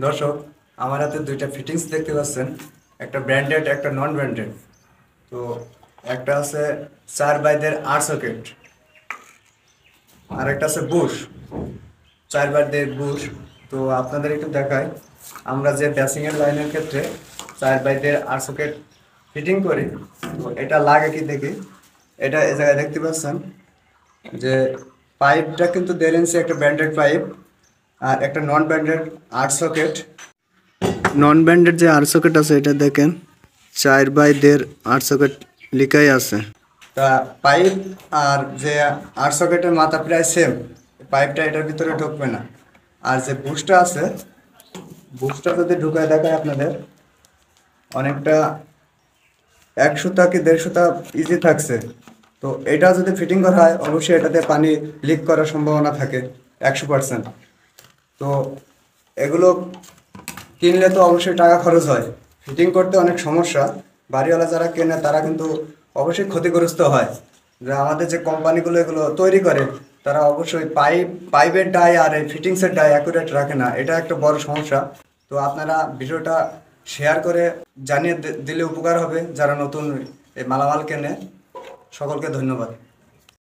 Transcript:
দর্শক, আমার হাতে দুইটা ফিটিংস দেখতে পাচ্ছেন, একটা ব্র্যান্ডেড একটা নন ব্র্যান্ডেড। তো একটা আছে 4x আর সকেট, আর একটা আছে বুশ 4x বুশ। তো আপনাদের একটু দেখাই, আমরা যে ব্যাসিংয়ের লাইনের ক্ষেত্রে 4x আর সকেট ফিটিং করি। তো এটা লাগে কি দেখি, এটা এই জায়গায় দেখতে পাচ্ছেন যে পাইপটা কিন্তু 1.5 ইঞ্চি একটা ব্র্যান্ডেড পাইপ, আর একটা নন ব্র্যান্ডেড আর সকেট। নন ব্যান্ডেড যে আর সকেট আছে এটা দেখেন 4x1.5 আর সকেট লিখাই আছে। তা পাইপ আর যে আর সকেটের মাথা প্রায় সেম, পাইপটা এটার ভিতরে ঢুকবে না। আর যে বুশটা আছে, বুশটা যদি ঢুকায় দেখায় আপনাদের, অনেকটা 1 সুতা কি 1.5 সুতা ইজি থাকছে। তো এটা যদি ফিটিং করা হয় অবশ্যই এটাতে পানি লিক করার সম্ভাবনা থাকে 100%। তো এগুলো কিনলে তো অবশ্যই টাকা খরচ হয়, ফিটিং করতে অনেক সমস্যা। বাড়িওয়ালা যারা কেনে তারা কিন্তু অবশ্যই ক্ষতিগ্রস্ত হয়। যে আমাদের যে কোম্পানিগুলো এগুলো তৈরি করে তারা অবশ্যই পাইপের ডাই আর এই ফিটিংসের ডাই অ্যাকুরেট রাখে না, এটা একটা বড় সমস্যা। তো আপনারা ভিডিওটা শেয়ার করে জানিয়ে দিলে উপকার হবে যারা নতুন এই মালামাল কেনে। সকলকে ধন্যবাদ।